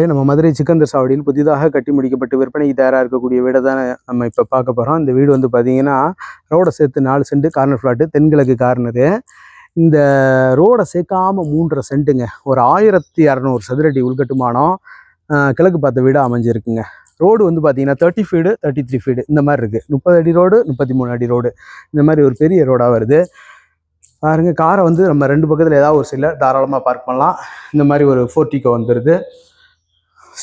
நம்ம மதுரை சிக்கந்தர் சாவடியில் புதிதாக கட்டி முடிக்கப்பட்டு விற்பனைக்கு தயாராக இருக்கக்கூடிய வீடை தான் நம்ம இப்போ பார்க்க போகிறோம். இந்த வீடு வந்து பார்த்தீங்கன்னா ரோடை சேர்த்து 4 சென்ட் கார்னர் ஃப்ளாட்டு, தென்கிழக்கு கார்னரு. இந்த ரோடை சேர்க்காமல் 3.5 சென்ட்டுங்க, ஒரு 1600 சதுரடி உள்கட்டுமானம் கிழக்கு பார்த்த வீடு அமைஞ்சிருக்குங்க. ரோடு வந்து பார்த்தீங்கன்னா 30 ஃபீடு 33 ஃபீடு இந்த மாதிரி இருக்குது. 30 அடி ரோடு 33 அடி ரோடு இந்த மாதிரி ஒரு பெரிய ரோடாக வருது பாருங்க. காரை வந்து நம்ம 2 பக்கத்தில் ஏதாவது ஒரு சில தாராளமாக பார்க் பண்ணலாம். இந்த மாதிரி ஒரு போர்ட்டிகோ வந்துடுது.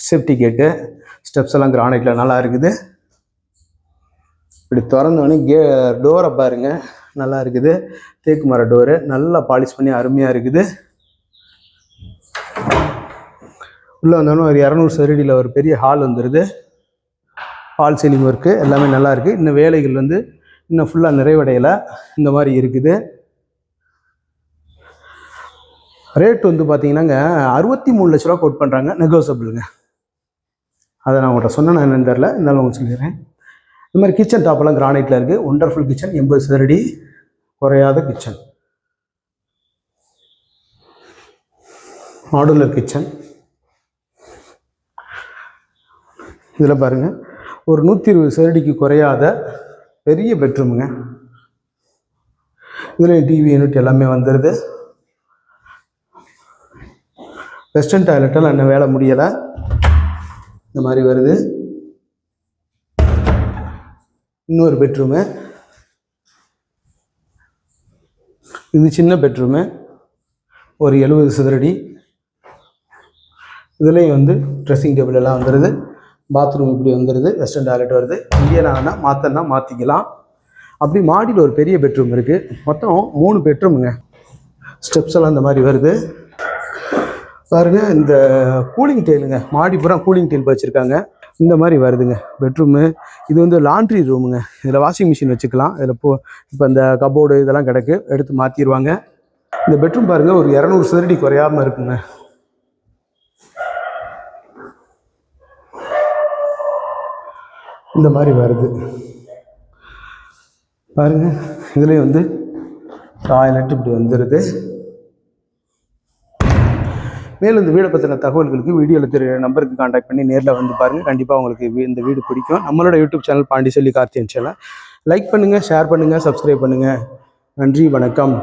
சேஃப்டி கேட்டு, ஸ்டெப்ஸ் எல்லாம் கிரானைட்டில் நல்லா இருக்குது. இப்படி திறந்தோடனே டோரை பாருங்க, நல்லா இருக்குது. தேக்கு மர டோரு நல்லா பாலிஷ் பண்ணி அருமையாக இருக்குது. உள்ளே வந்தோடனே ஒரு 200 சதுரடியில் ஒரு பெரிய ஹால் வந்துடுது. ஹால் சீலிங் ஒர்க்கு எல்லாமே நல்லா இருக்குது. இன்னும் வேலைகள் வந்து இன்னும் ஃபுல்லாக நிறைவடையலை, இந்த மாதிரி இருக்குது. ரேட் வந்து பார்த்தீங்கன்னாங்க 63 லட்ச ரூபா கோட் பண்ணுறாங்க, நெகோசியபிளுங்க. அதை நான் உங்கள்கிட்ட சொன்னேன் என்னன்னு தெரில, இருந்தாலும் உங்களுக்கு சொல்லிடுறேன். இந்த மாதிரி கிச்சன் டாப்பெல்லாம் கிரானைட்டில் இருக்குது. ஒண்டர்ஃபுல் கிச்சன், 80 சதுரடி குறையாத கிச்சன், மாடுலர் கிச்சன். இதில் பாருங்கள், ஒரு 120 சதுரடிக்கு குறையாத பெரிய பெட்ரூமுங்க. இதில் டிவி யூனிட் எல்லாமே வந்துடுது. வெஸ்டர்ன் டாய்லெட்டெல்லாம் இன்னும் வேலை முடியலை, இந்த மாதிரி வருது. இன்னொரு பெட்ரூமு, இது சின்ன பெட்ரூமு, ஒரு 70 சதுரடி. இதுலேயும் வந்து ட்ரெஸ்ஸிங் டேபிள் எல்லாம் வந்துடுது. பாத்ரூம் இப்படி வந்துடுது. வெஸ்டர்ன் டாய்லெட் வருது. இங்கே நான் மாற்றினா மாற்றிக்கலாம். அப்படி மாடியில் ஒரு பெரிய பெட்ரூம் இருக்குது. மொத்தம் 3 பெட்ரூமுங்க. ஸ்டெப்ஸ் எல்லாம் இந்த மாதிரி வருது பாருங்க. இந்த கூலிங் டெயிலுங்க, மாடி பூரா கூலிங் டெயில் வச்சுருக்காங்க. இந்த மாதிரி வருதுங்க பெட்ரூமு. இது வந்து லாண்ட்ரி ரூமுங்க. இதில் வாஷிங் மிஷின் வச்சுக்கலாம். இதில் இப்போ இந்த கபோர்டு இதெல்லாம் கிடக்கு, எடுத்து மாற்றிடுவாங்க. இந்த பெட்ரூம் பாருங்கள், ஒரு 200 சதுரடி குறையாமல் இருக்குங்க. இந்த மாதிரி வருது பாருங்க. இதுலேயும் வந்து டாய்லெட் இப்படி வந்துடுது. மேலும் இந்த வீடை பற்றின தகவல்களுக்கு வீடியோவில் தெரிய நம்பருக்கு கான்டாக்ட் பண்ணி நேரில் வந்து பாருங்கள். கண்டிப்பாக உங்களுக்கு இந்த வீடு பிடிக்கும். நம்மளோட YouTube channel Pandiselvi Karthiyan channel like பண்ணுங்கள், ஷேர் பண்ணுங்கள், சப்ஸ்கிரைப் பண்ணுங்கள். நன்றி, வணக்கம்.